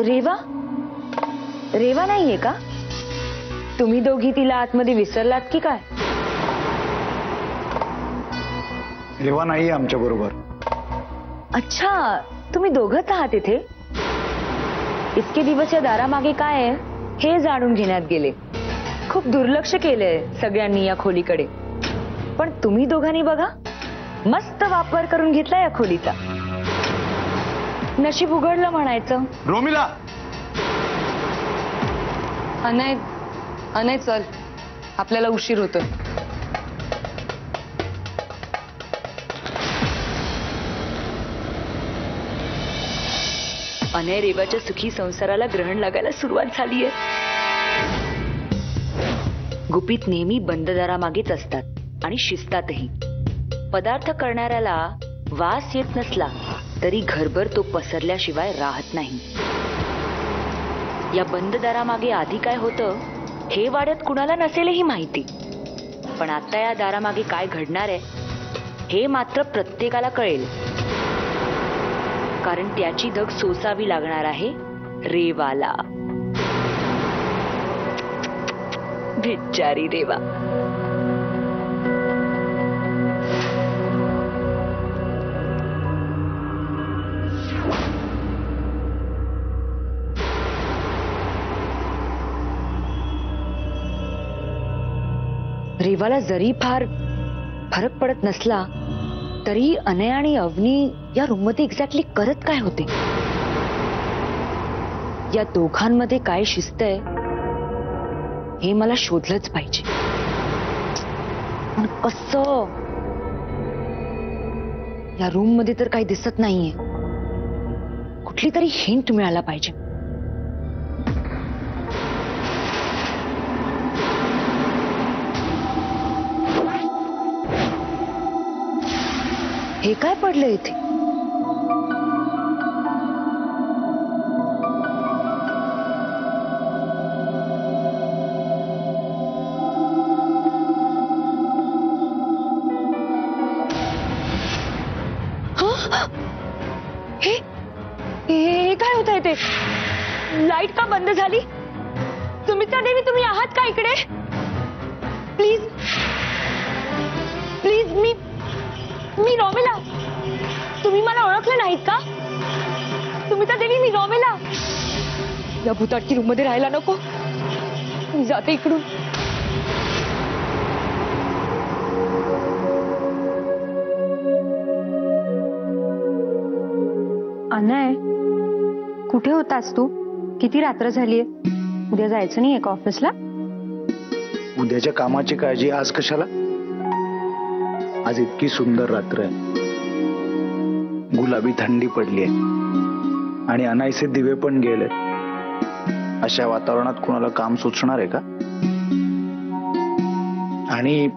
रेवा रेवा नाहीये का? तुम्ही दोघी तिला आतमध्ये विसरलात की काय? रेवा नाही आमच्या बरोबर. अच्छा, तुम्ही दोघंच आहात इथे. इतके दिवस या दारामागे काय आहे हे जाणून घेण्यात गेले. खूप दुर्लक्ष केलंय सगळ्यांनी या खोलीकडे. पण तुम्ही दोघांनी बघा, मस्त वापर करून घेतला या खोलीचा. नशीब उघडलं म्हणायचं. रोमिला, अनय अनय चल, आपल्याला उशीर होतोय. अनय रेवाच्या सुखी संसाराला ग्रहण लागायला सुरुवात झालीये. गुपित नेहमी बंद दारामागेच असतात आणि शिस्तातही. पदार्थ करणाऱ्याला वास येत नसला तरी घरभर तो पसरल्याशिवाय राहत नाही. या बंद दारामागे आधी काय होतं हे वाड्यात कुणाला नसेलही माहिती. पण आता या दारामागे काय घडणार आहे हे मात्र प्रत्येकाला कळेल. कारण त्याची धग सोसावी लागणार आहे रेवाला. बिचारी रेवा. रेवाला जरी फार फरक पडत नसला तरी अनय आणि अवनी या रूम मध्ये एक्झॅक्टली करत काय होते, या दोघांमध्ये काय शिस्त आहे हे मला शोधलंच पाहिजे. पण कसं? या रूम मध्ये तर काही दिसत नाहीये. कुठली तरी हिंट मिळायला पाहिजे. हे काय पडलं इथे? हे काय होत आहे? ते लाईट का बंद झाली? सुमित्रा देवी, तुम्ही आहात का इकडे? प्लीज प्लीज, मी रोमिला. तुम्ही मला ओळखलं नाहीत का? सुमित्रा देवी, मी रोमिला. या भूताटकी रूम मध्ये राहायला नको. मी जाते इकडून. अनय, कुठे होतास तू? किती रात्र झालीये? उद्या जायचं नाहीये का ऑफिसला? उद्याच्या कामाची काळजी आज कशाला? आज इतकी सुंदर रात्र आहे. गुलाबी थंडी पडली आहे आणि अनायसे दिवे पण गेले. अशा वातावरणात कुणाला काम सुचणार आहे का? आणि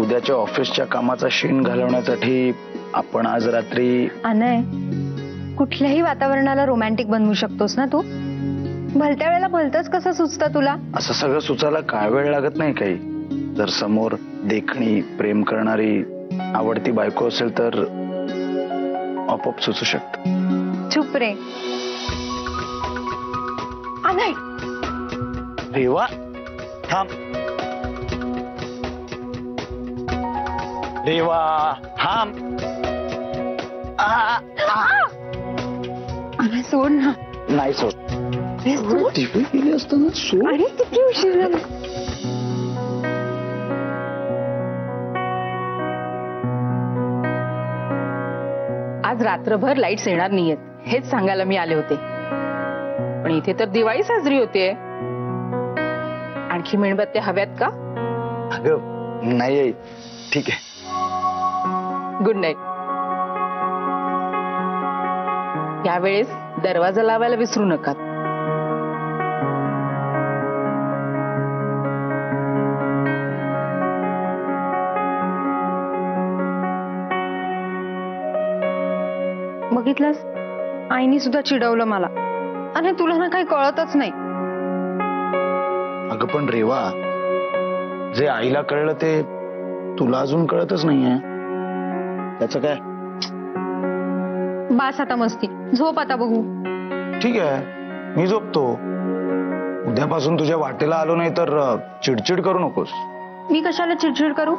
उद्याच्या ऑफिसच्या कामाचा शीण घालवण्यासाठी आपण आज रात्री. अनय, कुठल्याही वातावरणाला रोमॅन्टिक बनवू शकतोस ना तू. भलत्या वेळेला भलतंच कसं सुचतं तुला? असं सगळं सुचायला काय वेळ लागत नाही काही. जर समोर देखणी, प्रेम करणारी, आवडती बायको असेल तर आपोआप सुचू शकत. चुप रे. अनय, रेवा थांब. रेवा थांब. अनय सोड ना. नाही सोड. टिफिन केली असताना सोड. अरे किती उशीर झाला. आज रात्रभर लाईट्स येणार नाहीयेत हेच सांगायला मी आले होते. पण इथे तर दिवाळी साजरी होते. आणखी मेणबत्त्या हव्यात का? अगं नाही, ठीक आहे. Good night. यावेळेस दरवाजा लावायला विसरू नका. बघितलंस, आईनी सुद्धा चिडवलं मला. आणि तुला ना काही कळतच नाही. अगं पण रेवा, जे आईला कळलं ते तुला अजून कळतच नाहीये. त्याचं काय? बास आता मस्ती. झोप आता बघू. ठीक आहे, मी झोपतो. उद्यापासून तुझ्या वाटेला आलो नाही तर चिडचिड करू नकोस. मी कशाला चिडचिड करू?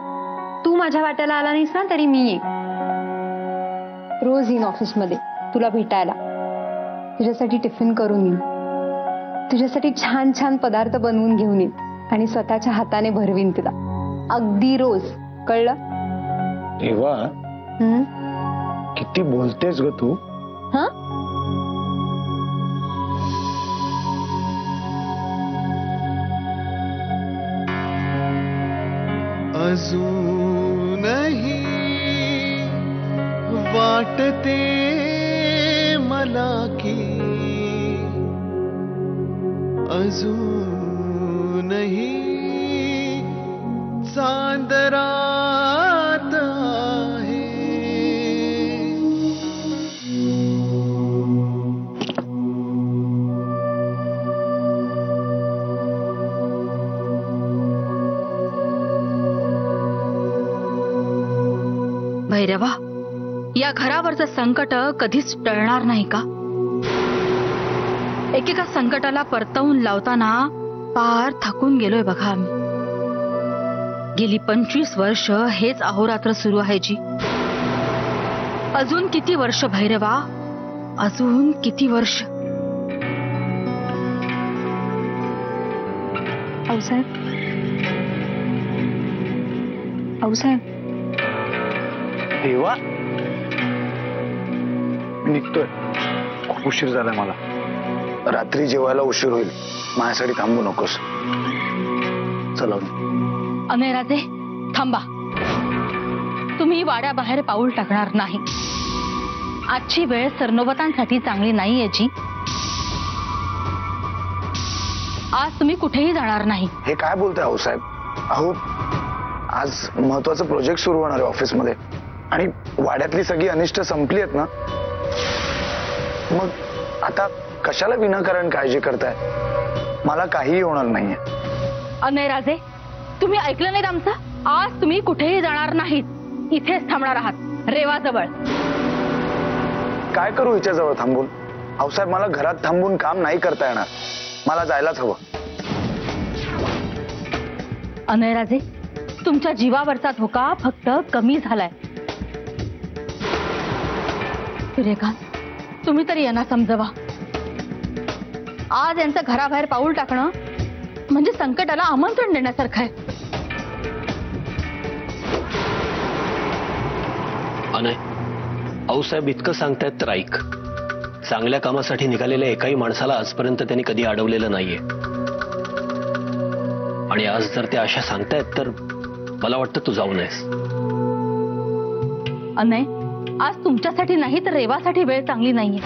तू माझ्या वाट्याला आला नाहीस ना तरी मी येईन. रोज येईन ऑफिसमध्ये तुला भेटायला, तुझ्यासाठी टिफिन करून येईन, तुझ्यासाठी छान छान पदार्थ बनवून घेऊन येईन आणि स्वतःच्या हाताने भरवीन तुला. अगदी रोज, कळलं? तेव्हा हम्म? किती बोलतेस ग तू. हा? अजूनही वाटते मला की अजूनही चांद रात आहे. भैरवा, या घरावरचं संकट कधीच टळणार नाही का? एकेका संकटाला परतवून लावताना पार थकून गेलोय बघा आम्ही. गेली 25 वर्ष हेच अहोरात्र सुरू आहे जी. अजून किती वर्ष भैरवा, अजून किती वर्ष? आऊसाहेब, आऊसाहेब, तेव्हा मी निघतोय. खूप उशीर झालाय मला. रात्री जेवायला उशीर होईल. माझ्यासाठी थांबू नकोस. चला. अमेराजे, थांबा. तुम्ही वाड्याबाहेर पाऊल टाकणार नाही. आजची वेळ सरनोबतांसाठी चांगली नाहीये जी. आज तुम्ही कुठेही जाणार नाही. हे काय बोलताय आऊसाहेब? अहो, आज महत्वाचं प्रोजेक्ट सुरू होणार आहे ऑफिसमध्ये आणि वाड्यातली सगळी अनिष्ट संपली आहेत ना. मग आता कशाला विनाकारण काळजी करताय? मला काहीही होणार नाहीये. अनयराजे, तुम्ही ऐकलं नाही आमचं? आज तुम्ही कुठेही जाणार नाहीत. इथेच थांबणार आहात, रेवाजवळ. काय करू हिच्याजवळ थांबून? आऊसाहेब, मला घरात थांबून काम नाही करता येणार. मला जायलाच हवं. अनयराजे, तुमच्या जीवावरचा धोका फक्त कमी झालाय. सूर्यकांत, तुम्ही तरी यांना समजवा. आज यांचं घराबाहेर पाऊल टाकणं म्हणजे संकटाला आमंत्रण देण्यासारखं आहे. अनय, आऊसाहेब इतकं सांगतायत तर ऐक. चांगल्या कामासाठी निघालेल्या एकाही माणसाला आजपर्यंत त्यांनी कधी अडवलेलं नाहीये. आणि आज जर ते अशा सांगतायत तर मला वाटतं तू जाऊ नयेस. अनय, आज तुमच्यासाठी नाही तर रेवासाठी वेळ चांगली नाहीये.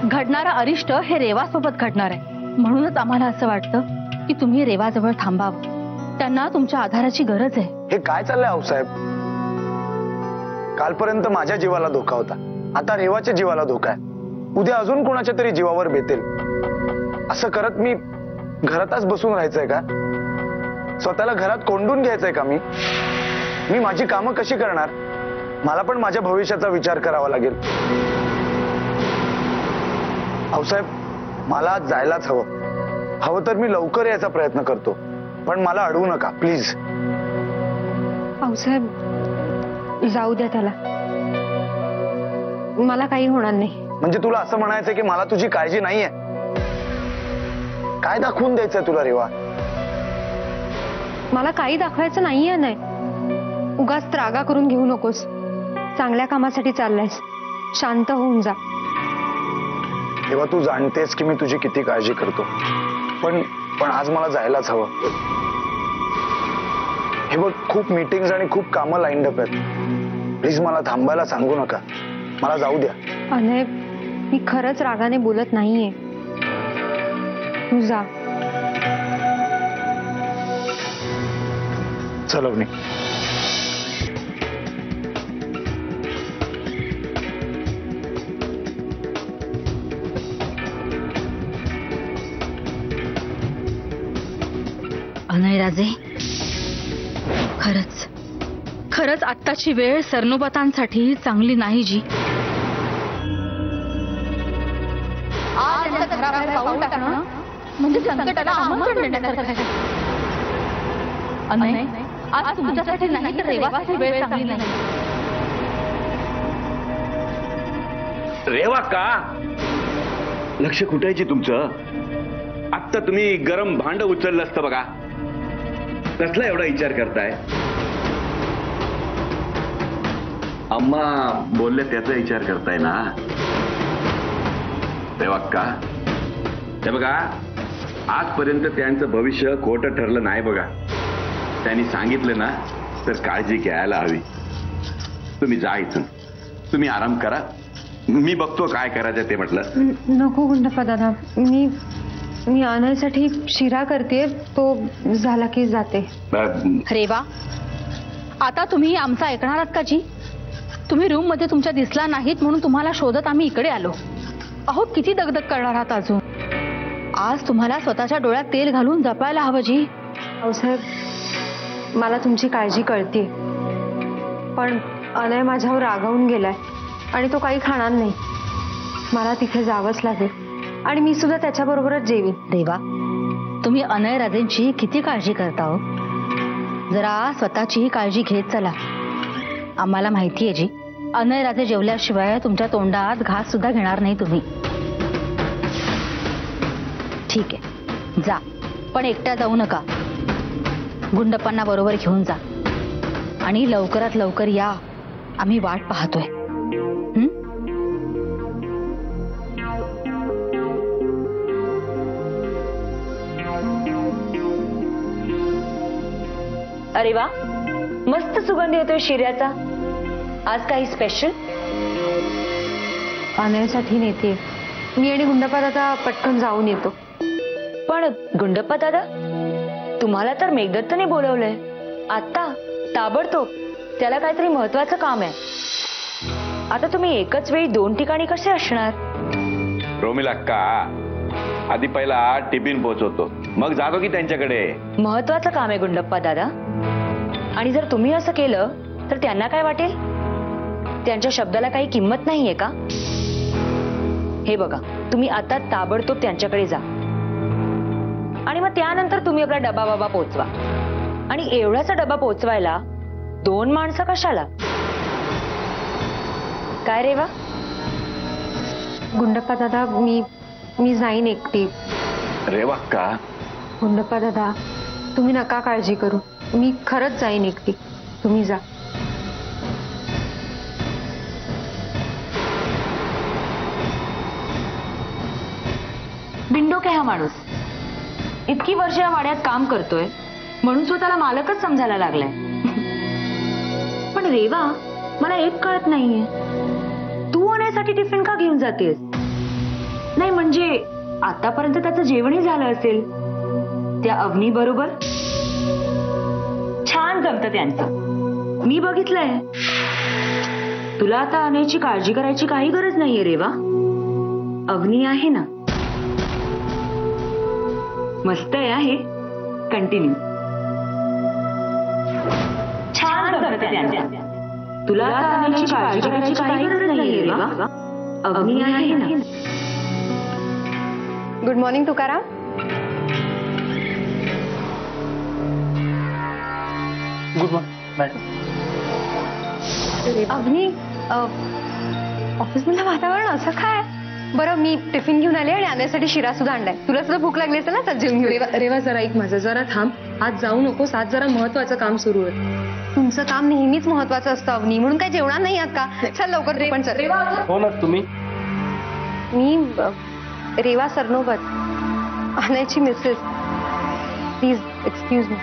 घडणारं अरिष्ट हे रेवासोबत घडणार आहे. म्हणूनच आम्हाला असं वाटतं की तुम्ही रेवाजवळ थांबावं. त्यांना तुमच्या आधाराची गरज आहे. हे काय चाललंय आऊसाहेब? कालपर्यंत माझ्या जीवाला धोका होता, आता रेवाच्या जीवाला धोका आहे. उद्या अजून कोणाच्या तरी जीवावर बेतेल. असं करत मी घरातच बसून राहायचंय का? स्वतःला घरात कोंडून घ्यायचंय का? मी माझी कामं कशी करणार? मला पण माझ्या भविष्याचा विचार करावा लागेल. आऊसाहेब, मला आज जायलाच हवं तर मी लवकर यायचा प्रयत्न करतो, पण मला अडवू नका प्लीज. आऊसाहेब, जाऊ द्या त्याला. मला काही होणार नाही. म्हणजे तुला असं म्हणायचंय की मला तुझी काळजी नाहीये? काय दाखवून द्यायचंय तुला रेवा? मला काही दाखवायचं नाहीये. नाही, उगाच त्रागा करून घेऊ नकोस. चांगल्या कामासाठी चाललायस, शांत होऊन जा. तेव्हा तू जाणतेस की मी तुझी किती काळजी करतो, पण आज मला जायलाच हवं. हे बघ, खूप मीटिंग्स आणि खूप कामं लाईन अप आहेत. प्लीज मला थांबायला सांगू नका. मला जाऊ द्या. अनय, मी खरंच रागाने बोलत नाहीये. तू जा. चलवणी. अनयराजे, खरंच खरंच आत्ताची वेळ सरनोबतांसाठी चांगली नाही जी. आज त्यांचं घराबाहेर पाऊल टाकणं म्हणजे संकटाला आमंत्रण देण्यासारखं आहे. अनय, आज तुमच्यासाठी नाही तर रेवासाठी वेळ चांगली नाही. रेवा का लक्ष कुठायची तुमचं? आत्ता तुम्ही गरम भांड उचललं असतं बघा. कसला एवढा विचार करताय? अम्मा बोलले त्याचा विचार करताय ना? रेवा का ते बघा, आजपर्यंत त्यांचं भविष्य खोटं ठरलं नाही बघा. त्यांनी सांगितलं ना तर काळजी घ्यायला हवी. तुम्ही जा इथून, तुम्ही आराम करा. मी बघतो काय करायचं ते. म्हटलं नको गुंडप्पा दादा, मी आणायसाठी शिरा करते, तो झाला की जाते. रेवा, आता तुम्ही आमचं ऐकणार आहात का जी? तुम्ही रूम मध्ये तुमच्या दिसला नाहीत म्हणून तुम्हाला शोधत आम्ही इकडे आलो. अहो किती दगदग करणार आहात अजून? आज तुम्हाला स्वतःच्या डोळ्यात तेल घालून जपायला हवं जी. साहेब, मला तुमची काळजी कळते, पण अनय माझ्यावर रागावून गेलाय आणि तो काही खाणार नाही. मला तिथे जावंच लागेल आणि मी सुद्धा त्याच्याबरोबरच जेवीन. रेवा, तुम्ही अनय राजेंची किती काळजी करता हो? जरा स्वतःचीही काळजी घेत चला. आम्हाला माहितीये जी, अनय राजे जेवल्याशिवाय तुमच्या तोंडात घास सुद्धा घेणार नाही तुम्ही. ठीक आहे, जा, पण एकट्या जाऊ नका. गुंडप्पांना बरोबर घेऊन जा आणि लवकरात लवकर या. आम्ही वाट पाहतोय. अरे वा, मस्त सुगंध येतोय शिऱ्याचा. आज काही स्पेशल? आणायसाठी नेते मी आणि गुंडप्पा दादा पटकन जाऊन येतो. पण गुंडप्पा दादा, तुम्हाला तर मेघदत्तने बोलवलंय आता ताबडतोब. त्याला काहीतरी महत्वाचं काम आहे. आता तुम्ही एकच वेळी 2 ठिकाणी कसे असणार? रोमिला का आधी पहिला टिफिन पोहोचवतो, मग जातो की त्यांच्याकडे. महत्वाचं काम आहे गुंडप्पा दादा, आणि जर तुम्ही असं केलं तर त्यांना काय वाटेल? त्यांच्या शब्दाला काही किंमत नाहीये का? हे बघा, तुम्ही आता ताबडतोब त्यांच्याकडे जा आणि मग त्यानंतर तुम्ही आपला डबा बाबा पोचवा. आणि एवढासा डबा पोचवायला 2 माणसं कशाला? काय रेवा? गुंडप्पा दादा, मी जाईन एकटी. रेवा का? गुंडप्पा दादा, तुम्ही नका काळजी करू, मी खरंच जाईन एकटी. तुम्ही जा. बिंडोक आहे हा माणूस. इतकी वर्ष या वाड्यात काम करतोय म्हणून स्वतःला मालकच समजायला लागलाय. पण रेवा, मला एक कळत नाहीये, तू आणण्यासाठी टिफिन का घेऊन जातेस? नाही म्हणजे आतापर्यंत त्याचं जेवणही झालं असेल त्या अवनी बरोबर. छान जमतं त्यांचं, मी बघितलंय. तुला आता आणायची काळजी करायची काही गरज नाहीये रेवा. अवनी आहे ना. मस्त आहे. कंटिन्यू. छान जमतं त्यांचं, तुला आता आणायची काळजी करायची काही गरज नाहीये रेवा. अवनी आहे ना. Good morning Tukaram. Good morning madam. अग्नी, ऑफिसमधलं वातावरण असं काय? बरं, मी टिफिन घेऊन आले आणि आणण्यासाठी शिरा सुद्धा आणलाय. तुला सुद्धा भूक लागली असेल ना, तर जेवून घेऊ. रेवा, जरा ऐक माझं, जरा थांब. आज जाऊ नकोस, आज जरा महत्वाचं काम सुरू आहे. तुमचं काम नेहमीच महत्वाचं असतं अग्नी, म्हणून काय जेवणार नाही आहात का? चल लवकर. पण चल. हो ना तुम्ही? मी रेवा सरनोबत, आणायची मिसेस. Please excuse me.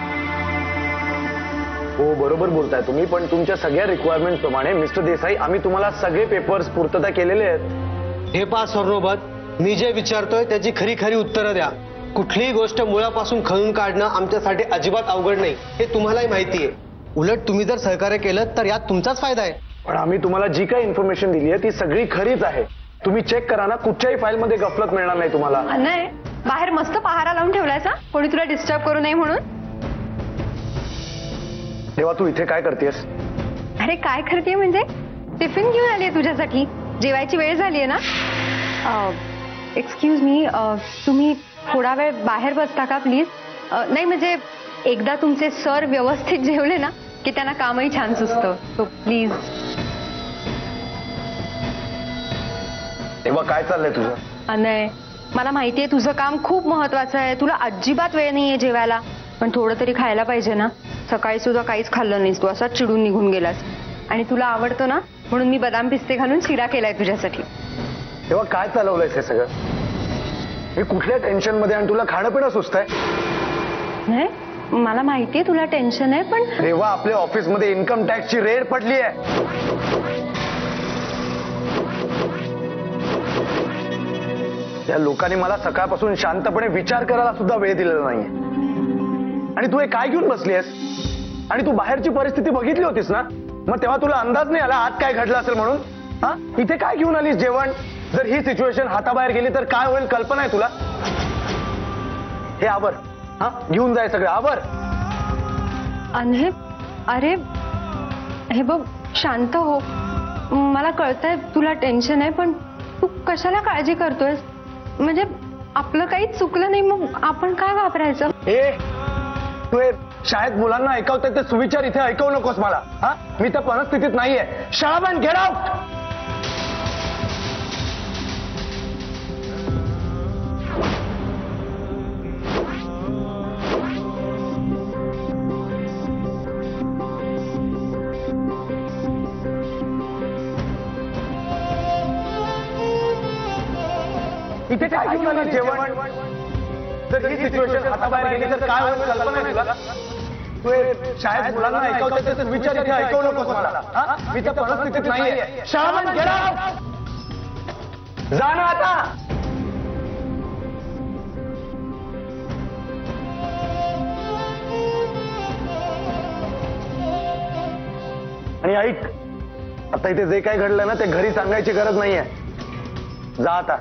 हो बरोबर बोलताय तुम्ही, पण तुमच्या सगळ्या रिक्वायरमेंट प्रमाणे मिस्टर देसाई आम्ही तुम्हाला सगळे पेपर्स पूर्तता केलेले आहेत. हे पहा सरनोबत, मी जे विचारतोय त्याची खरी खरी उत्तरं द्या. कुठलीही गोष्ट मुळापासून खणून काढणं आमच्यासाठी अजिबात अवघड नाही, हे तुम्हालाही माहिती आहे. उलट तुम्ही जर सहकार्य केलं तर यात तुमचाच फायदा आहे. पण आम्ही तुम्हाला जी काही इन्फॉर्मेशन दिली आहे ती सगळी खरीच आहे. तुम्ही चेक करा ना, कुठच्याही फाईल मध्ये गफलत मिळणार नाही तुम्हाला. नाही, बाहेर मस्त पहारा लावून ठेवलायचा, कोणी तुला डिस्टर्ब करू नये म्हणून. तेव्हा तू इथे काय करतेस? अरे काय करते म्हणजे टिफिन घेऊन आली तुझ्यासाठी. जेवायची वेळ झाली आहे ना. एक्सक्यूज मी, तुम्ही थोडा वेळ बाहेर बसता का प्लीज. नाही म्हणजे एकदा तुमचे सर व्यवस्थित जेवले ना की त्यांना कामही छान सुचतं. So please. तेव्हा काय चाललंय तुझं. अनय, मला माहितीये तुझं काम खूप महत्वाचं आहे. तुला अजिबात वेळ नाहीये जेवायला. पण थोडं तरी खायला पाहिजे ना. सकाळी सुद्धा काहीच खाल्लं नाहीस तू. असाच चिडून निघून गेलास. आणि तुला आवडतो ना म्हणून मी बदाम पिस्ते घालून शिरा केलाय तुझ्यासाठी. तेव्हा काय चालवलंयस हे सगळं. हे कुठल्या टेन्शन मध्ये आणि तुला खाणं पिणं सुचतंय. नाही मला माहितीये तुला टेन्शन आहे पण तेव्हा आपल्या ऑफिसमध्ये इन्कम टॅक्सची रेड पडली आहे. या लोकांनी मला सकाळपासून शांतपणे विचार करायला सुद्धा वेळ दिलेला नाहीये. आणि तू हे काय घेऊन बसली आहेस. आणि तू बाहेरची परिस्थिती बघितली होतीस ना. मग तेव्हा तुला अंदाज नाही आला आत काय घडलं असेल म्हणून. हा इथे काय घेऊन आलीस जेवण. जर ही सिच्युएशन हाताबाहेर गेली तर काय होईल कल्पना आहे तुला. हे आवर. हा घेऊन जाय सगळं आवर. अनहे, अरे हे बघ शांत हो. मला कळतंय तुला टेन्शन आहे पण तू कशाला काळजी करतोयस. म्हणजे आपलं काहीच चुकलं नाही मग आपण काय वापरायचं. तू शाळेत मुलांना ऐकवते ते सुविचार इथे ऐकवू नकोस मला. हा मी त्या परिस्थितीत नाहीये. शाळा बंद. Get out. इथे काय घेऊन आली जेवण. जर ही सिच्युएशन हाताबाहेर गेली तर काय होईल कल्पना आहे तुला. तू शाळेत मुलांना ऐकवते ते विचार इथे ऐकवू नकोस मला. हा मी त्या परिस्थितीत नाहीये. शाळा बंद. Get out. जा ना आता. आणि ऐक आता इथे जे काय घडलं ना ते घरी सांगायची गरज नाहीये. जा आता.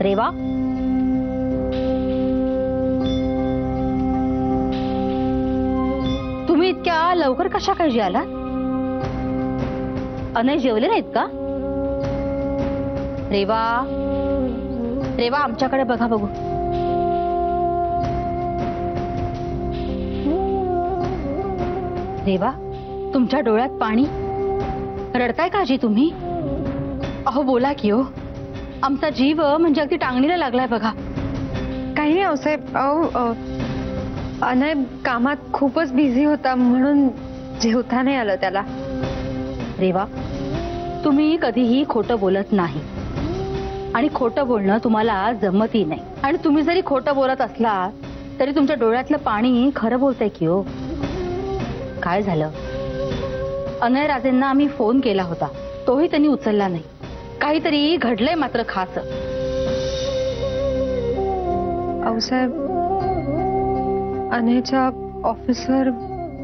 रेवा, तुम्ही इतक्या लवकर कशा काय जेवायला. अनय जेवले नाहीत का. रेवा, रेवा आमच्याकडे बघा बघू. रेवा तुमच्या डोळ्यात पाणी. रडताय का जी तुम्ही. अहो बोला की हो. आमचा जीव म्हणजे अगदी टांगणीला लागलाय बघा. काही नाही साहेब. अहो अनय कामात खूपच बिझी होता म्हणून जेवता नाही आलं त्याला. रेवा तुम्ही कधीही खोटं बोलत नाही आणि खोटं बोलणं तुम्हाला जमतही नाही. आणि तुम्ही जरी खोटं बोलत असला तरी तुमच्या डोळ्यातलं पाणी खरं बोलतंय की हो. काय झालं. अनय राजेंना आम्ही फोन केला होता तोही त्यांनी उचलला नाही. काहीतरी घडलंय मात्र खास. साहेब अनयच्या ऑफिसवर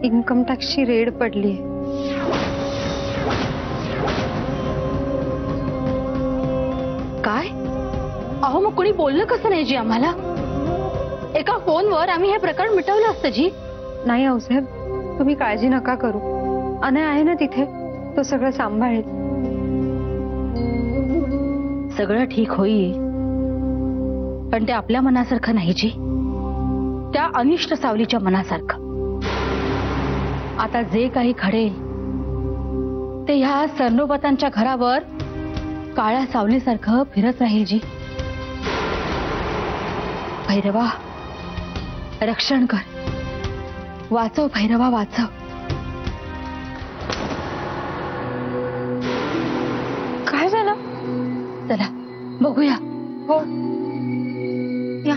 इन्कम टॅक्सची रेड पडली. काय. अहो मग कोणी बोललं कसं नाही जी आम्हाला. एका फोनवर आम्ही हे प्रकरण मिटवलं असतं जी. नाही साहेब तुम्ही काळजी नका करू. अनय आहे ना तिथे. तो सगळं सांभाळेल. सगळं ठीक होईल पण ते आपल्या मनासारखं नाही जी. त्या अनिष्ट सावलीच्या मनासारखं. आता जे काही घडेल ते ह्या सरनोबतांच्या घरावर काळ्या सावलीसारखं फिरत राहील जी. भैरवा रक्षण कर. वाचव भैरवा वाचव. काय झालं. चला बघूया. हो या.